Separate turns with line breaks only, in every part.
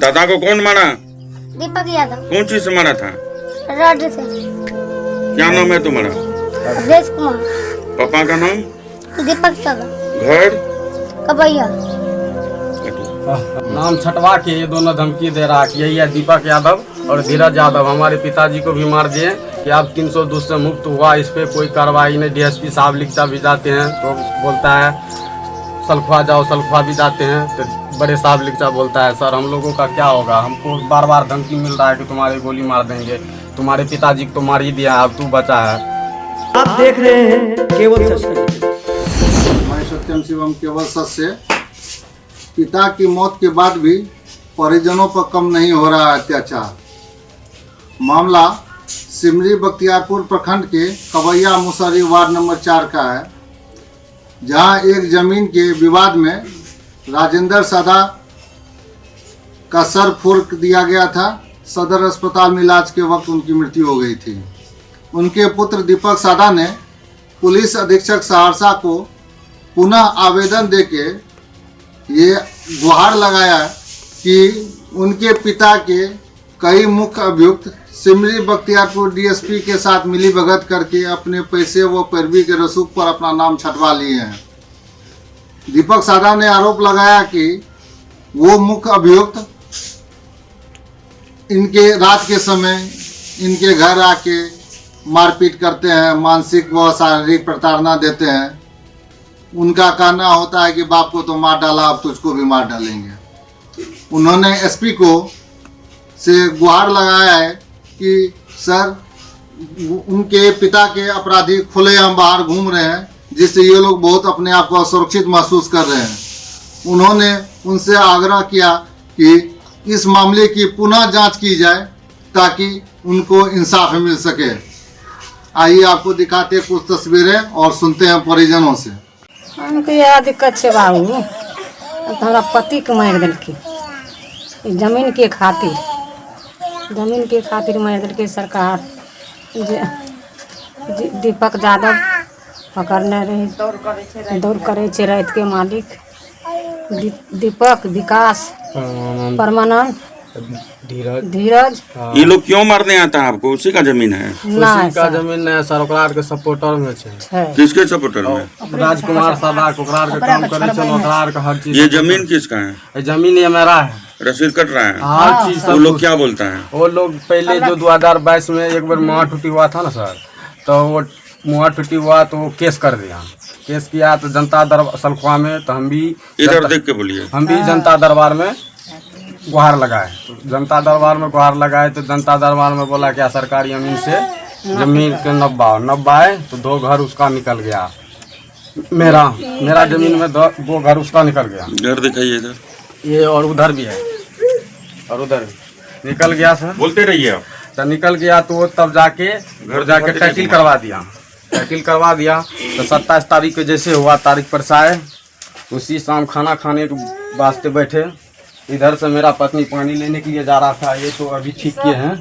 दादा को कौन मारा?
दीपक यादव।
कौन चीज से मारा था?
रॉड से।
क्या नाम है तुम्हारा?
अवधेश कुमार।
पापा का नाम?
दीपक सागर।
घर?
कबैया।
नाम छटवा के ये दोनों धमकी दे रहा कि यही है दीपक यादव और धीरज यादव हमारे पिताजी को भी मार दिए कि आप 302 से मुक्त हुआ, इस पे कोई कार्रवाई नहीं। डीएसपी साहब लिखता भी जाते हैं तो बोलता है सलखुआ जाओ, सलखुआ भी जाते हैं तो बड़े साहब लिखता बोलता है सर हम लोगों का क्या होगा, हमको बार बार धमकी मिल रहा है कि तुम्हारे गोली मार देंगे, तुम्हारे पिताजी को तो मार ही दिया, अब तू बचा है।
आप देख रहे हैं केवल सच।
मैं सत्यम शिवम केवल सच से। पिता की मौत के बाद भी परिजनों पर कम नहीं हो रहा है अत्याचार। मामला सिमरी बख्तियारपुर प्रखंड के कबैया मुसहरी वार्ड नंबर 4 का है, जहां एक जमीन के विवाद में राजेंद्र सादा का सर फोड़ दिया गया था। सदर अस्पताल में इलाज के वक्त उनकी मृत्यु हो गई थी। उनके पुत्र दीपक सादा ने पुलिस अधीक्षक सहरसा को पुनः आवेदन देके ये गुहार लगाया कि उनके पिता के कई मुख्य अभियुक्त सिमरी बख्तियारपुर डीएसपी के साथ मिलीभगत करके अपने पैसे व पैरवी के रसूख पर अपना नाम छटवा लिए हैं। दीपक सादा ने आरोप लगाया कि वो मुख्य अभियुक्त इनके रात के समय इनके घर आके मारपीट करते हैं, मानसिक व शारीरिक प्रताड़ना देते हैं। उनका कहना होता है कि बाप को तो मार डाला, अब तुझको भी मार डालेंगे। उन्होंने एसपी को से गुहार लगाया है कि सर उनके पिता के अपराधी खुलेआम बाहर घूम रहे हैं, जिससे ये लोग बहुत अपने आप को असुरक्षित महसूस कर रहे हैं। उन्होंने उनसे आग्रह किया कि इस मामले की पुनः जांच की जाए ताकि उनको इंसाफ मिल सके। आइए आपको दिखाते हैं कुछ तस्वीरें और सुनते हैं परिजनों से।
हमके यह दिक्कत है बाबू, हमारा पति के मार दिलके जमीन के खातिर, जमीन के खातिर मार दिलके सरकार। दीपक यादव पकड़ने रही, दौड़ करे छे रात के मालिक दीपक, विकास, परमानंद, धीरज।
ये लोग क्यों मारने आता है आपको? उसी का जमीन है?
उसी का जमीन है सर, ओकरार के सपोर्टर में छे।
किसके सपोर्टर में?
राजकुमार सादा ओकरार के काम करे छे, ओकरार का हर चीज।
ये जमीन किसका है?
ये जमीन ये मेरा है।
रसीद कट रहा है?
हर चीज।
वो लोग क्या बोलता है?
वो लोग पहले जो 2022 में एक बार मुआ टूटी हुआ था ना सर, तो वो मुआ टूटी हुआ तो वो केस कर दिया। केस किया तो जनता दरबार सलखुआ में, तो हम भी
इधर देख के बोलिए।
हम भी जनता दरबार में गुहार लगाए। तो जनता दरबार में गुहार लगाए तो जनता दरबार में बोला क्या सरकारी जमीन से जमीन के नब्बाए तो 2 घर उसका निकल गया। मेरा जमीन में 2 घर उसका निकल गया।
घर दिखाइए इधर।
ये और उधर भी है और उधर भी निकल गया सर।
बोलते रहिए आप।
तो निकल गया तो वो तब जाके घर जाके टाइटिल करवा दिया। टाइटिल करवा दिया तो 27 तारीख को जैसे हुआ तारीख पर से आए, उसी शाम खाना खाने के वास्ते बैठे। इधर से मेरा पत्नी पानी लेने के लिए जा रहा था, ये तो अभी ठीक किए हैं,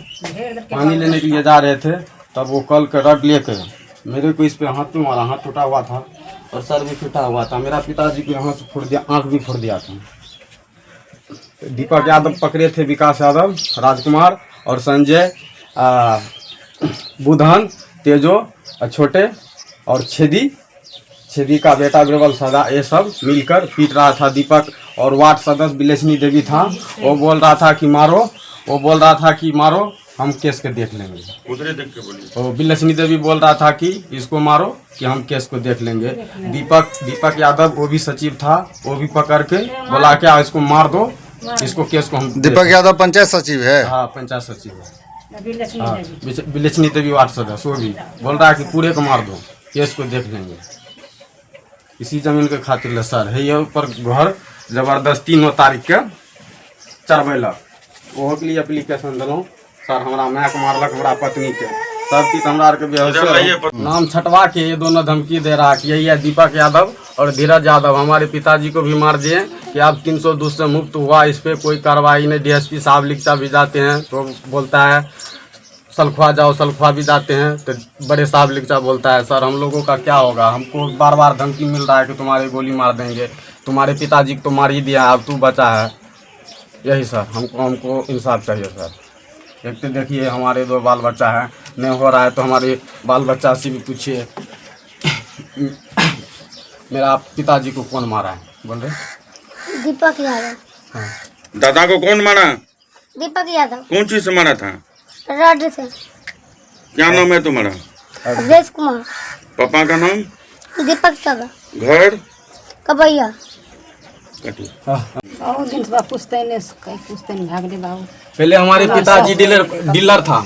पानी लेने के लिए जा रहे थे। तब वो कल के रड लेके मेरे को इस पे हाथ में मारा, हाथ टूटा हुआ था और सर भी टूटा हुआ था। मेरा पिताजी को यहाँ से फोड़ दिया, आँख भी फोड़ दिया था। दीपक यादव पकड़े थे, विकास यादव, राजकुमार और संजय, बुधन, तेजो, छोटे और छेदी का बेटा बिरबल सादा, ये सब मिलकर पीट रहा था दीपक। और वार्ड सदस्य बिलेशनी देवी था, वो बोल रहा था कि मारो, हम केस के देख लेंगे।
उधर देख के बोलिए।
तो बिलेशनी देवी बोल रहा था कि इसको मारो कि हम केस को देख लेंगे। दीपक यादव वो भी सचिव था, वो भी पकड़ के बोला क्या इसको मार दो, इसको केस को हम।
दीपक यादव पंचायत सचिव है?
हाँ पंचायत सचिव है। बिलेशनी देवी वार्ड सदस्य, वो भी बोल रहा है कि पूरे को मार दो, केस को देख लेंगे। इसी जमीन के खातिर सर है ये ऊपर घर जबरदस्ती 9 तारीख के चढ़वेलक। ओहो के लिए एप्लीकेशन दिलों सर, हमारा मैक मारलक हमारा पत्नी के, सब चीज हमारा के बेहोश। नाम छटवा के ये दोनों धमकी दे रहा कि यही है दीपक यादव और धीरज यादव हमारे पिताजी को भी मार दिए कि आप 302 से मुक्त हुआ, इस पे कोई कार्रवाई नहीं। डीएसपी साहब लिखता भी जाते हैं तो बोलता है सलखुआ जाओ, सलखुआ भी जाते हैं तो बड़े साहब लिखता बोलता है सर हम लोगों का क्या होगा, हमको बार बार धमकी मिल रहा है कि तुम्हारे गोली मार देंगे, तुम्हारे पिताजी को तो मार ही दिया, अब तू बचा है। यही सर, हमको इंसाफ चाहिए सर। एक तो देखिए हमारे 2 बाल बच्चा है, नहीं हो रहा है तो हमारे बाल बच्चा से भी पूछिए। मेरा पिताजी को कौन मारा है बोल रहे?
दीपक यादव।
हाँ।
दादा को कौन मारा?
दीपक यादव।
कौन चीज से मारा था?
रड से।
क्या नाम है तुम्हारा?
अवधेश कुमार।
पापा का नाम?
दीपक सगा।
घर?
कबैया।
कटी।
बहुत दिन से पूछते नहीं भाग दे बाबू।
पहले हमारे पिताजी डीलर था,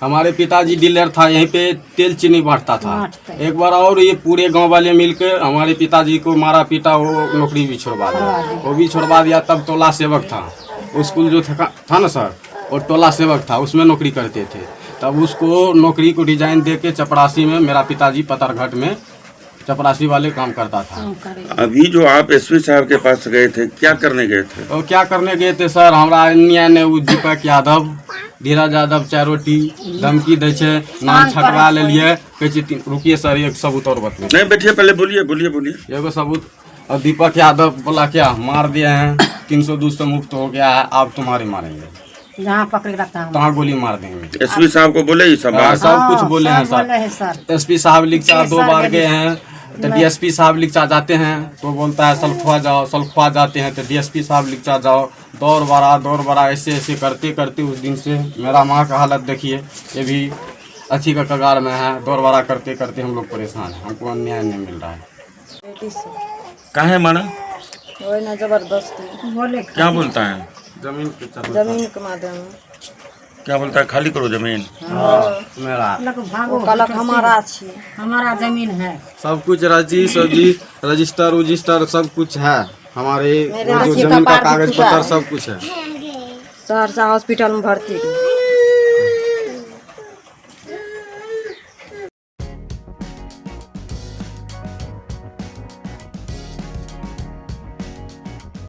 हमारे पिताजी डीलर था, यहीं पे तेल चीनी बांटता था। एक बार और ये पूरे गांव वाले मिलकर हमारे पिताजी को मारा पीटा, वो नौकरी भी छोड़वा दिया। वो भी छोड़वा दिया। तब टोला सेवक था, वो स्कूल जो था ना सर, और टोला सेवक था, उसमें नौकरी करते थे। तब उसको नौकरी को डिजाइन दे के चपरासी में मेरा पिताजी पतरघट में चपरासी वाले काम करता था।
अभी जो आप एसपी साहब के पास गए थे, क्या करने गए थे?
तो क्या करने गए थे सर, हमरा अन्याय ने दीपक यादव, धीरज यादव 4 रोटी धमकी दे छे, नाम छटवा ले लिए। कहे रुकिए सर, एक सबूत और बतले।
नहीं बैठिए, पहले बोलिए।
एगो सबूत, और दीपक यादव बोला क्या मार दिए हैं, 302 से मुक्त हो गया है, आप तुम्हारे मारेंगे,
जहाँ पकड़ रखता है
कहाँ गोली मार देंगे।
एसपी साहब को बोले ये सब बात?
सब कुछ बोले हैं
बोले
सर। एसपी साहब लिखा 2 बार गए हैं, तो डीएसपी साहब लिखा जाते हैं तो बोलता है सल्खुआ जाओ, सल्खुआ जाते हैं तो डीएसपी साहब लिखा जाओ। दौड़ बड़ा ऐसे करते करते उस दिन से मेरा माँ का हालत देखिए, ये भी अच्छी का कगार में है। दौड़ बड़ा करते करते हम लोग परेशान हैं, हमको अन्याय नहीं मिल रहा है।
कहाँ है माना?
वही ना जबरदस्ती
बोले
क्या बोलता है?
जमीन के
जमीन के माध्यम में
क्या बोलता है? खाली करो जमीन।
मेरा
भागो,
कहलक हमारा छिए,
हमारा जमीन है।
सब कुछ रजिस्टर सब कुछ है, हमारे
मेरे
जो
बच्चे
जमीन
का
का कागज पत्र सब कुछ है।
सहरसा हॉस्पिटल में भर्ती